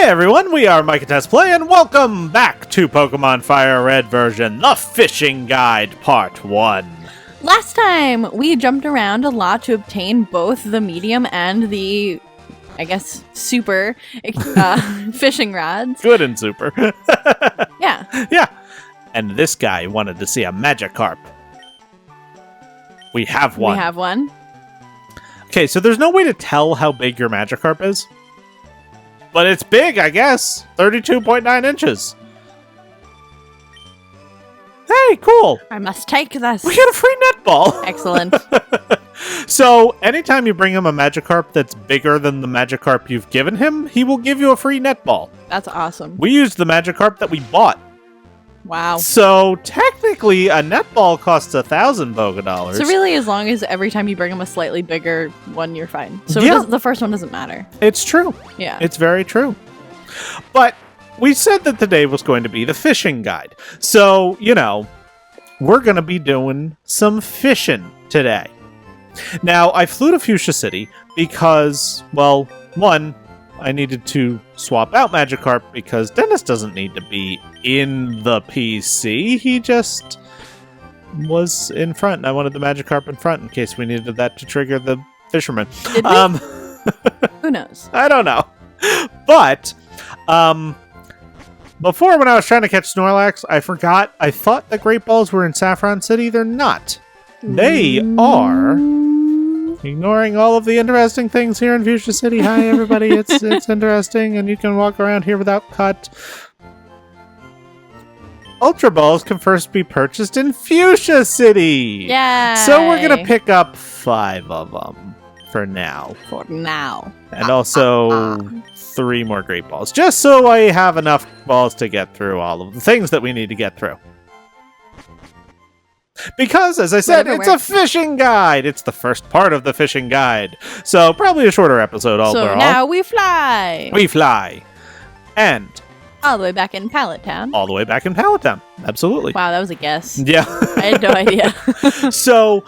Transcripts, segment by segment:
Hey everyone, we are Mike and Test Play, and welcome back to Pokemon FireRed version, the Fishing Guide, Part 1. Last time, we jumped around a lot to obtain both the medium and the, I guess, super fishing rods. Good and super. Yeah. Yeah. And this guy wanted to see a Magikarp. We have one. We have one. Okay, so there's no way to tell how big your Magikarp is. But it's big, I guess. 32.9 inches. Hey, cool. I must take this. We get a free netball. Excellent. So, anytime you bring him a Magikarp that's bigger than the Magikarp you've given him, he will give you a free netball. That's awesome. We used the Magikarp that we bought. Wow. So, technically, a netball costs 1,000 Pokédollars. So really, as long as every time you bring them a slightly bigger one, you're fine. So Yeah. the first one doesn't matter. It's true. Yeah. It's very true. But we said that today was going to be the fishing guide. So, you know, we're going to be doing some fishing today. Now, I flew to Fuchsia City because, well, one, I needed to swap out Magikarp because Dennis doesn't need to be in the PC. He just was in front, and I wanted the Magikarp in front in case we needed that to trigger the fisherman. Did we? Who knows? I don't know. But, before when I was trying to catch Snorlax, I forgot. I thought the Great Balls were in Saffron City. They're not. They are... Ignoring all of the interesting things here in Fuchsia City. Hi, everybody. It's interesting, and you can walk around here without cut. Ultra Balls can first be purchased in Fuchsia City. Yeah. So we're going to pick up 5 of them for now. For now. And also 3 more Great Balls. Just so I have enough balls to get through all of the things that we need to get through. Because, as I said, it's a fishing guide. It's the first part of the fishing guide. So, probably a shorter episode overall. So now we fly. We fly. And... all the way back in Pallet Town. all the way back in Pallet Town. Absolutely. Wow, that was a guess. Yeah. I had no idea. So...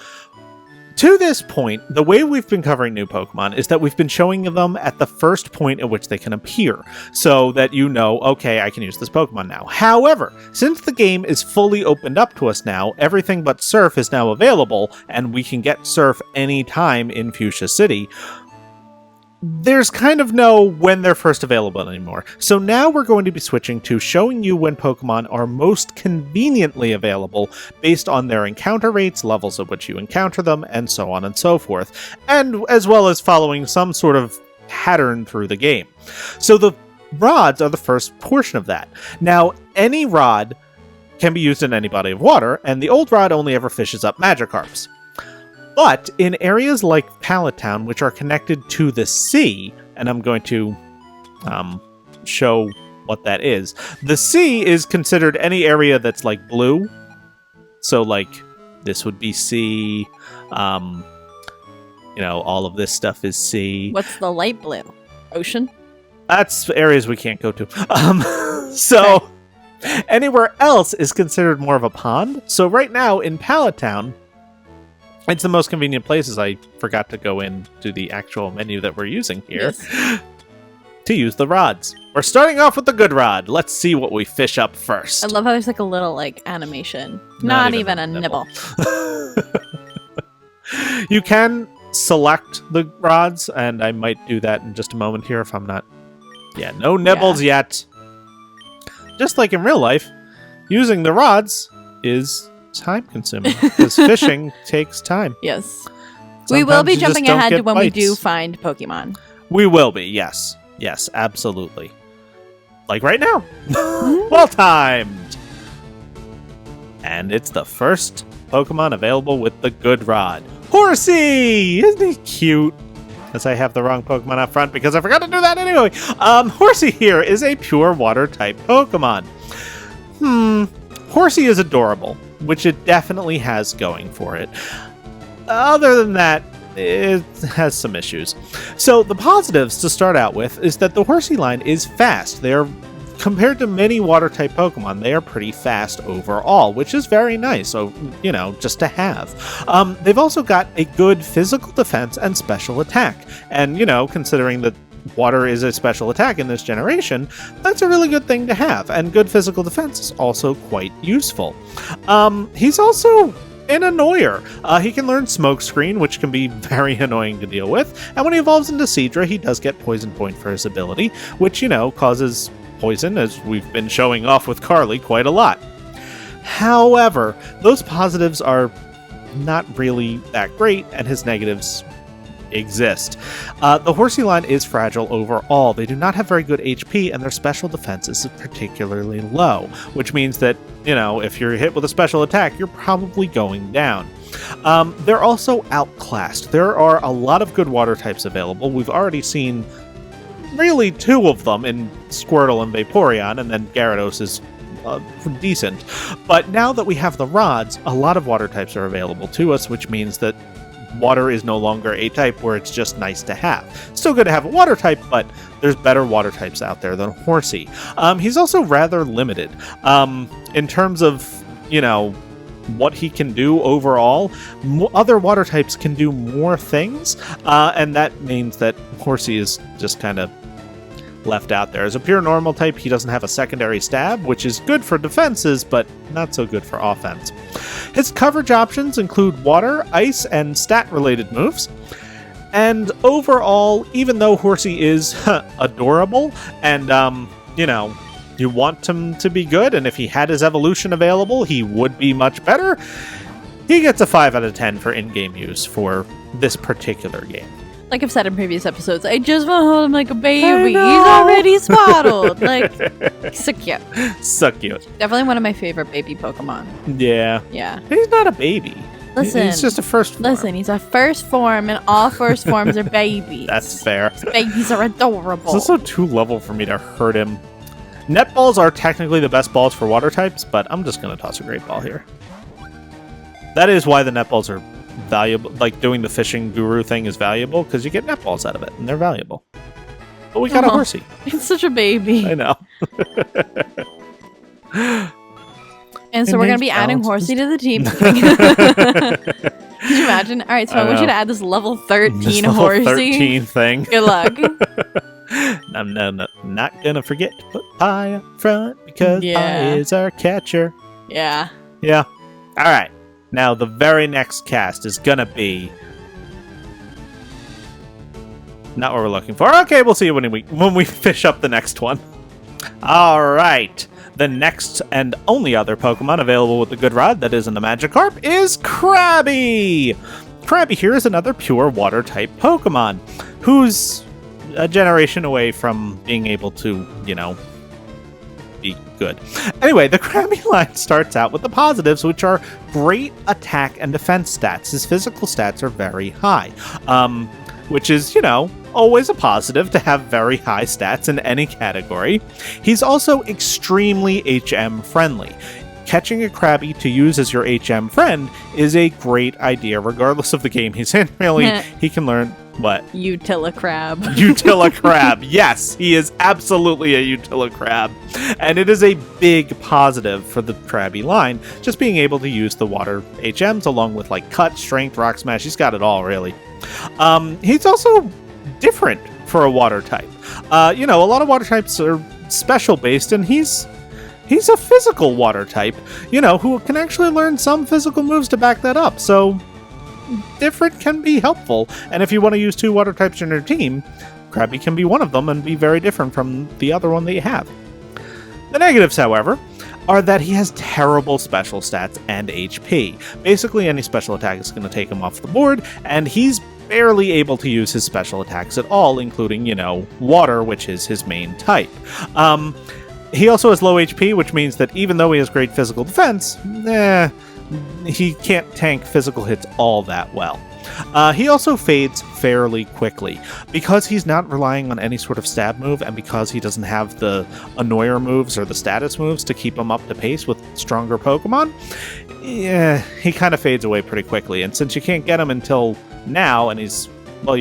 to this point, the way we've been covering new Pokemon is that we've been showing them at the first point at which they can appear, so that you know, okay, I can use this Pokemon now. However, since the game is fully opened up to us now, everything but Surf is now available, and we can get Surf anytime in Fuchsia City, there's kind of no when they're first available anymore. So now we're going to be switching to showing you when Pokemon are most conveniently available based on their encounter rates, levels at which you encounter them, and so on and so forth, and as well as following some sort of pattern through the game. So the rods are the first portion of that. Now, any rod can be used in any body of water, and the old rod only ever fishes up Magikarps. But in areas like Pallet Town, which are connected to the sea, and I'm going to show what that is. The sea is considered any area that's like blue. So like this would be sea. You know, all of this stuff is sea. What's the light blue? Ocean? That's areas we can't go to. So anywhere else is considered more of a pond. So right now in Pallet Town, it's the most convenient places. I forgot to go into the actual menu that we're using here to use the rods. We're starting off with the good rod. Let's see what we fish up first. I love how there's like a little like animation. Not even a nibble. You can select the rods, and I might do that in just a moment here if I'm not... yeah, no nibbles yet. Just like in real life, using the rods is... time consuming because fishing takes time. Yes. Sometimes we will be you just jumping don't ahead get to when bites. we do find Pokemon. We will be, yes. Yes, absolutely. Like right now. Well timed. And it's the first Pokemon available with the good rod. Horsey! Isn't he cute? As I have the wrong Pokemon up front because I forgot to do that anyway. Horsey here is a pure water type Pokemon. Horsey is adorable, which it definitely has going for it. Other than that, it has some issues. So the positives to start out with is that the Horsey line is fast. They're compared to many water-type Pokemon, they are pretty fast overall, which is very nice, so, you know, just to have. They've also got a good physical defense and special attack, and, you know, considering that water is a special attack in this generation, that's a really good thing to have, and good physical defense is also quite useful. He's also an annoyer. He can learn Smokescreen, which can be very annoying to deal with, and when he evolves into Seadra, he does get Poison Point for his ability, which, causes poison, as we've been showing off with Carly quite a lot. However, those positives are not really that great, and his negatives exist. The Horsey line is fragile overall. They do not have very good HP, and their special defense is particularly low, which means that, if you're hit with a special attack, you're probably going down. They're also outclassed. There are a lot of good water types available. We've already seen really 2 of them in Squirtle and Vaporeon, and then Gyarados is decent. But now that we have the rods, a lot of water types are available to us, which means that water is no longer a type where it's just nice to have. Still good to have a water type, but there's better water types out there than Horsey. He's also rather limited in terms of, what he can do overall. Other water types can do more things, and that means that Horsey is just kind of left out there. As a pure normal type, he doesn't have a secondary stab, which is good for defenses, but not so good for offense. His coverage options include water, ice, and stat-related moves. And overall, even though Horsey is adorable, and, you want him to be good, and if he had his evolution available, he would be much better, he gets a 5 out of 10 for in-game use for this particular game. Like I've said in previous episodes, I just want to hold him like a baby. He's already swaddled. So cute. So cute. Definitely one of my favorite baby Pokemon. Yeah. Yeah. He's not a baby. Listen. He's just a first form. Listen, he's a first form, and all first forms are babies. That's fair. Babies are adorable. It's also too level for me to hurt him. Net balls are technically the best balls for water types, but I'm just going to toss a great ball here. That is why the net balls are valuable. Like, doing the fishing guru thing is valuable, because you get net balls out of it, and they're valuable. But we got a Horsey. It's such a baby. I know. And so we're going to be adding Horsey to the team. Can you imagine? All right, so I want you to add this level 13 this level Horsey. 13 thing. Good luck. I'm not going to forget to put Pie up front, because Pie is our catcher. Yeah. Yeah. All right. Now, the very next cast is going to be not what we're looking for. Okay, we'll see when we fish up the next one. All right. The next and only other Pokemon available with the good rod that isn't a Magikarp is Crabby. Crabby here is another pure water-type Pokemon who's a generation away from being able to, be good. Anyway, the Crabby line starts out with the positives, which are great attack and defense stats. His physical stats are very high, which is, always a positive to have very high stats in any category. He's also extremely HM friendly. Catching a Crabby to use as your HM friend is a great idea, regardless of the game he's in. Really, he can learn what? Utilacrab. Utilacrab. Yes, he is absolutely a Utilacrab. And it is a big positive for the Crabby line, just being able to use the water HMs along with Cut, Strength, Rock Smash. He's got it all, really. He's also different for a water type. A lot of water types are special based, and he's a physical water type, who can actually learn some physical moves to back that up. So different can be helpful. And if you want to use 2 water types in your team, Crabby can be one of them and be very different from the other one that you have. The negatives, however, are that he has terrible special stats and HP. Basically, any special attack is going to take him off the board, and he's barely able to use his special attacks at all, including, water, which is his main type. He also has low HP, which means that even though he has great physical defense, he can't tank physical hits all that well. He also fades fairly quickly. Because he's not relying on any sort of stab move, and because he doesn't have the annoyer moves or the status moves to keep him up to pace with stronger Pokemon, he kind of fades away pretty quickly. And since you can't get him until now, and you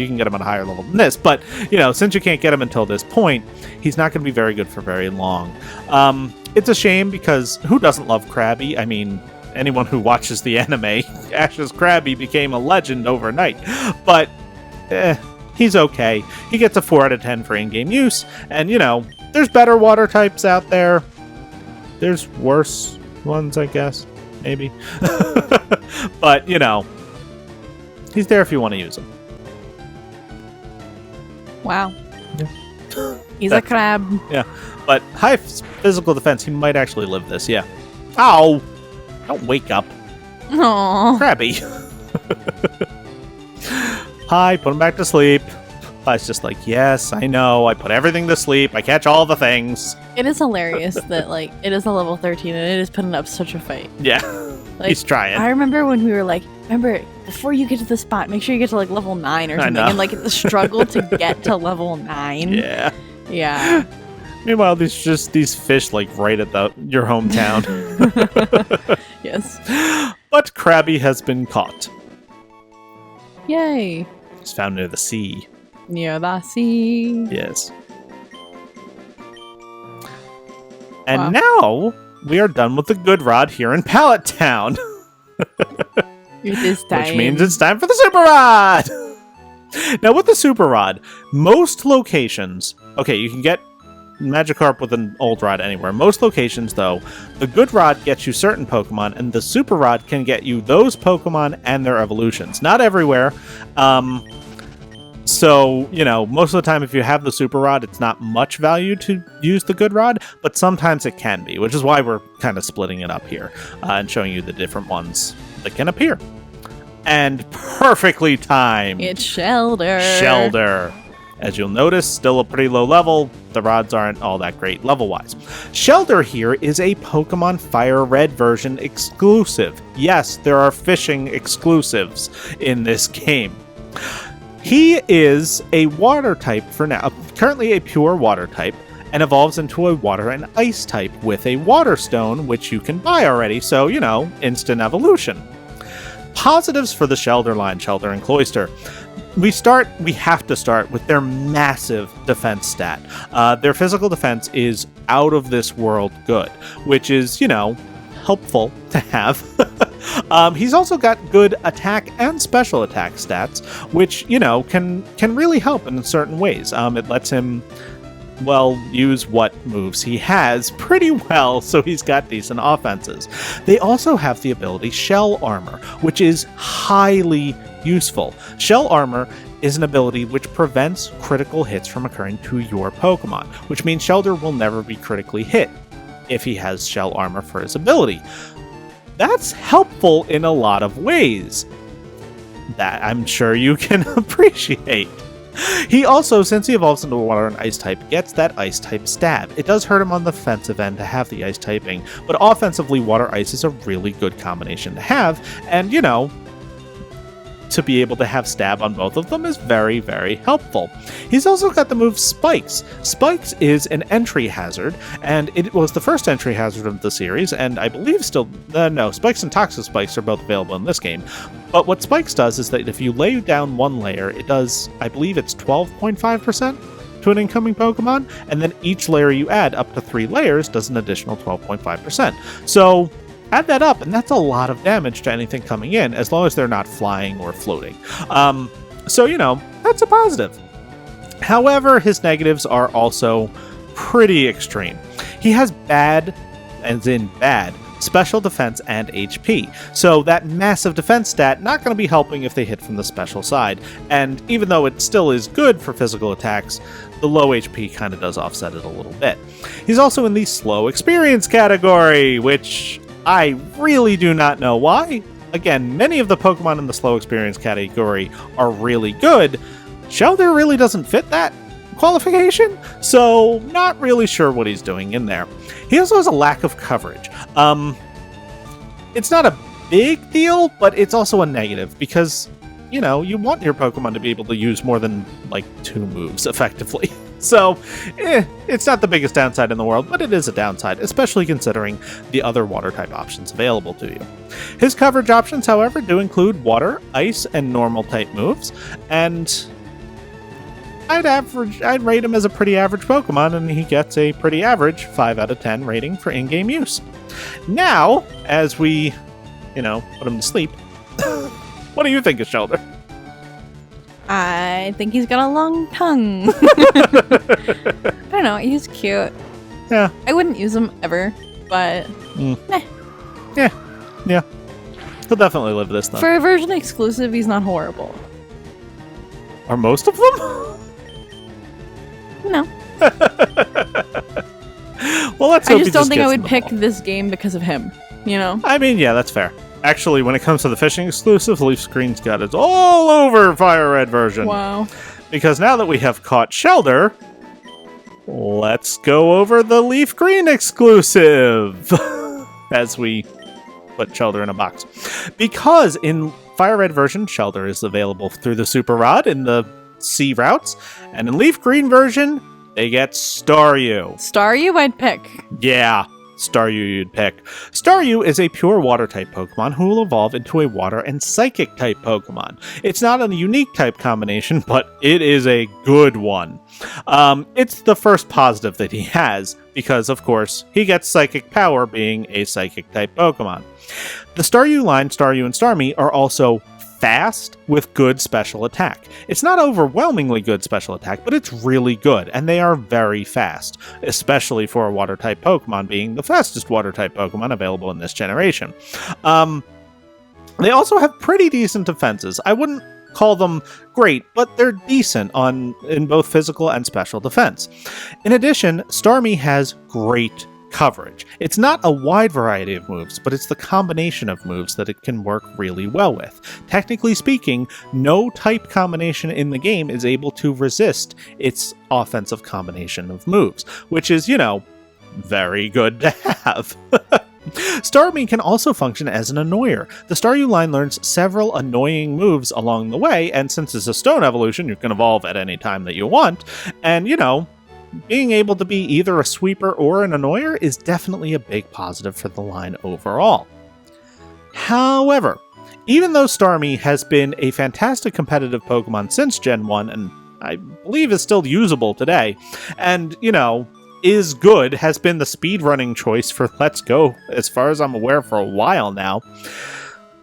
can get him at a higher level than this, but, since you can't get him until this point, he's not going to be very good for very long. It's a shame, because who doesn't love Crabby? I mean, anyone who watches the anime, Ash's Crabby became a legend overnight. But, he's okay. He gets a 4 out of 10 for in-game use, and, there's better water types out there. There's worse ones, I guess, maybe. But, he's there if you want to use him. Wow. Yeah. He's a crab. Yeah, but high physical defense, he might actually live this, yeah. Ow! Don't wake up. Aww. Crabby. Hi, put him back to sleep. I was just like, yes, I know. I put everything to sleep. I catch all the things. It is hilarious that, it is a level 13 and it is putting up such a fight. Yeah, he's trying. I remember when we were before you get to the spot, make sure you get to, level 9 or something. And, the struggle to get to level 9. Yeah. Yeah. Meanwhile, these fish, right at your hometown. Yes. But Crabby has been caught. Yay. It's found near the sea. Near the sea. Yes. And now we are done with the good rod here in Pallet Town. It is time. Which means it's time for the super rod. Now with the super rod, most locations, okay, you can get Magikarp with an old rod anywhere. Most locations, though, the good rod gets you certain Pokemon, and the super rod can get you those Pokemon and their evolutions. Not everywhere. So, most of the time if you have the super rod, it's not much value to use the good rod, but sometimes it can be, which is why we're kind of splitting it up here and showing you the different ones that can appear. And perfectly timed. It's Shellder. Shellder. As you'll notice, still a pretty low level. The rods aren't all that great level-wise. Shellder here is a Pokemon FireRed version exclusive. Yes, there are fishing exclusives in this game. He is a water type for now, currently a pure water type, and evolves into a water and ice type with a water stone, which you can buy already, so, instant evolution. Positives for the Shellder line, Shellder and Cloyster. We have to start with their massive defense stat. Their physical defense is out of this world good, which is, helpful to have. He's also got good attack and special attack stats, which, can really help in certain ways. It lets him, use what moves he has pretty well, so he's got decent offenses. They also have the ability Shell Armor, which is highly useful. Shell Armor is an ability which prevents critical hits from occurring to your Pokemon, which means Shellder will never be critically hit if he has Shell Armor for his ability. That's helpful in a lot of ways that I'm sure you can appreciate. He also, since he evolves into a water and ice type, gets that ice type stab. It does hurt him on the defensive end to have the ice typing, but offensively, water ice is a really good combination to have, and to be able to have stab on both of them is very, very helpful. He's also got the move Spikes. Spikes is an entry hazard, and it was the first entry hazard of the series, and I believe Spikes and Toxic Spikes are both available in this game. But what Spikes does is that if you lay down one layer, it does, I believe it's 12.5% to an incoming Pokemon, and then each layer you add up to 3 layers does an additional 12.5%. So add that up, and that's a lot of damage to anything coming in, as long as they're not flying or floating. So, that's a positive. However, his negatives are also pretty extreme. He has bad, as in bad, special defense and HP. So that massive defense stat not going to be helping if they hit from the special side. And even though it still is good for physical attacks, the low HP kind of does offset it a little bit. He's also in the slow experience category, which I really do not know why. Again, many of the Pokemon in the slow experience category are really good. Shellder really doesn't fit that qualification, so not really sure what he's doing in there. He also has a lack of coverage. It's not a big deal, but it's also a negative because, you want your Pokemon to be able to use more than, 2 moves effectively. So, it's not the biggest downside in the world, but it is a downside, especially considering the other water-type options available to you. His coverage options, however, do include water, ice, and normal-type moves, and I'd rate him as a pretty average Pokemon, and he gets a pretty average 5 out of 10 rating for in-game use. Now, as we, put him to sleep, what do you think of Shellder? I think he's got a long tongue. I don't know. He's cute. Yeah. I wouldn't use him ever, but Yeah. He'll definitely live this, though. for a version exclusive, he's not horrible. Are most of them? No. Well, let's I hope just he don't think I gets would in the pick ball. this game because of him, you know? I mean, yeah, that's fair. Actually, when it comes to the fishing exclusive, Leaf Screen's got it all over FireRed version. Wow. Because now that we have caught Shellder, let's go over the Leaf Green exclusive as we put Shellder in a box. Because in FireRed version, Shellder is available through the Super Rod in the sea routes, and in Leaf Green version, they get Staryu. Staryu, I'd pick. Yeah, Staryu you'd pick. Staryu is a pure water-type Pokemon who will evolve into a water and psychic-type Pokemon. It's not a unique type combination, but it is a good one. It's the first positive that he has, because, of course, he gets psychic power being a psychic-type Pokemon. The Staryu line, Staryu and Starmie, are also fast with good special attack. It's not overwhelmingly good special attack, but it's really good, and they are very fast, especially for a water-type Pokemon being the fastest water-type Pokemon available in this generation. They also have pretty decent defenses. I wouldn't call them great, but they're decent in both physical and special defense. In addition, Starmie has great coverage. It's not a wide variety of moves, but it's the combination of moves that it can work really well with. Technically speaking, no type combination in the game is able to resist its offensive combination of moves, which is, very good to have. Starmie can also function as an annoyer. The Staryu line learns several annoying moves along the way, and since it's a stone evolution, you can evolve at any time that you want, and, being able to be either a sweeper or an annoyer is definitely a big positive for the line overall. However, even though Starmie has been a fantastic competitive Pokemon since Gen 1, and I believe is still usable today, and, is good, has been the speedrunning choice for Let's Go, as far as I'm aware, for a while now,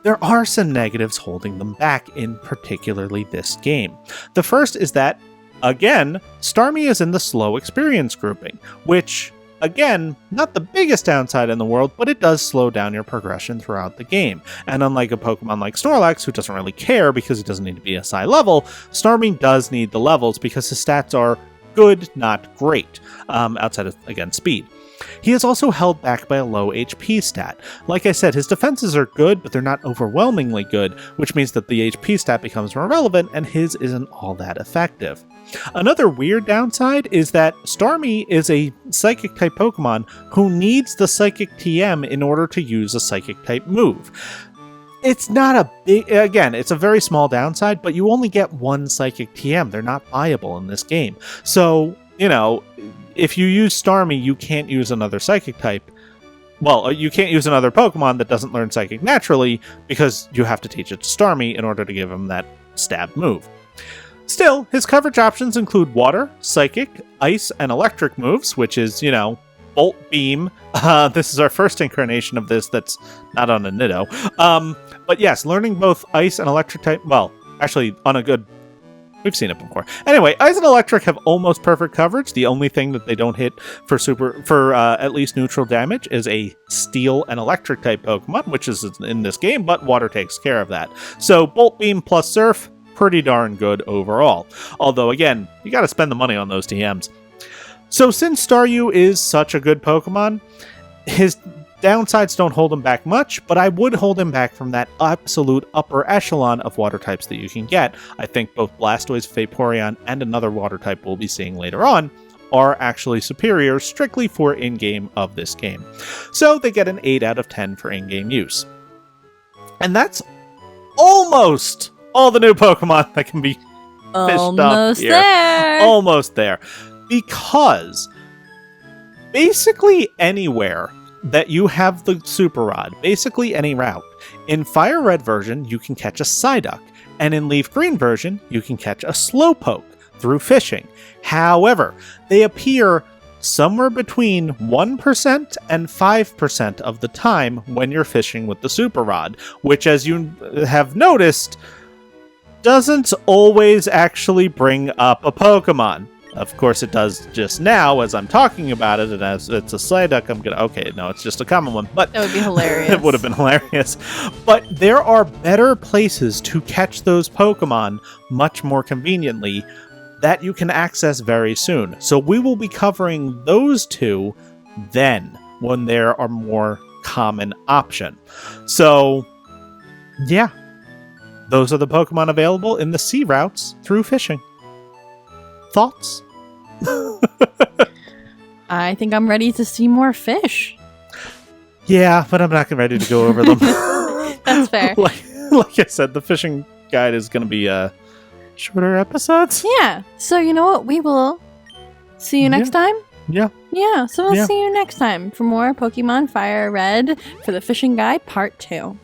there are some negatives holding them back in particularly this game. The first is that, again, Starmie is in the slow experience grouping, which, again, not the biggest downside in the world, but it does slow down your progression throughout the game. And unlike a Pokemon like Snorlax, who doesn't really care because he doesn't need to be a SI level, Starmie does need the levels because his stats are good, not great, outside of, again, speed. He is also held back by a low HP stat. Like I said, his defenses are good, but they're not overwhelmingly good, which means that the HP stat becomes more relevant, and his isn't all that effective. Another weird downside is that Starmie is a Psychic-type Pokemon who needs the Psychic TM in order to use a Psychic-type move. It's not a big... Again, it's a very small downside, but you only get one Psychic TM. They're not viable in this game. So, if you use Starmie, you can't use another Psychic type. Well, you can't use another Pokemon that doesn't learn Psychic naturally, because you have to teach it to Starmie in order to give him that stab move. Still, his coverage options include Water, Psychic, Ice, and Electric moves, which is, Bolt Beam. This is our first incarnation of this that's not on a Niddo. But yes, learning both Ice and Electric type... Well, actually, on a good... We've seen it before. Anyway, Ice and Electric have almost perfect coverage. The only thing that they don't hit for at least neutral damage is a Steel and Electric type Pokemon, which is in this game, but Water takes care of that. So Bolt Beam plus Surf, pretty darn good overall. Although, again, you gotta spend the money on those TMs. So since Staryu is such a good Pokemon, his downsides don't hold him back much, but I would hold him back from that absolute upper echelon of water types that you can get. I think both Blastoise, Vaporeon, and another water type we'll be seeing later on are actually superior strictly for in-game of this game. So they get an 8 out of 10 for in-game use. And that's almost all the new Pokemon that can be fished up here. There. Almost there. Because basically anywhere that you have the Super Rod, basically any route, in FireRed version, you can catch a Psyduck, and in Leaf Green version, you can catch a Slowpoke through fishing. However, they appear somewhere between 1% and 5% of the time when you're fishing with the Super Rod, which, as you have noticed, doesn't always actually bring up a Pokemon. Of course, it does just now as I'm talking about it, and as it's a Psyduck, I'm gonna, okay, no, it's just a common one, but That would be hilarious. it would have been hilarious. But there are better places to catch those Pokemon much more conveniently that you can access very soon. So we will be covering those two then, when there are more common option. So, yeah, those are the Pokemon available in the sea routes through fishing. Thoughts? I think I'm ready to see more fish. Yeah, but I'm not ready to go over them. That's fair. Like I said, the fishing guide is going to be shorter episodes. Yeah. So you know what? We will see you next time. Yeah. Yeah. So we'll see you next time for more Pokemon Fire Red for the Fishing Guide Part 2.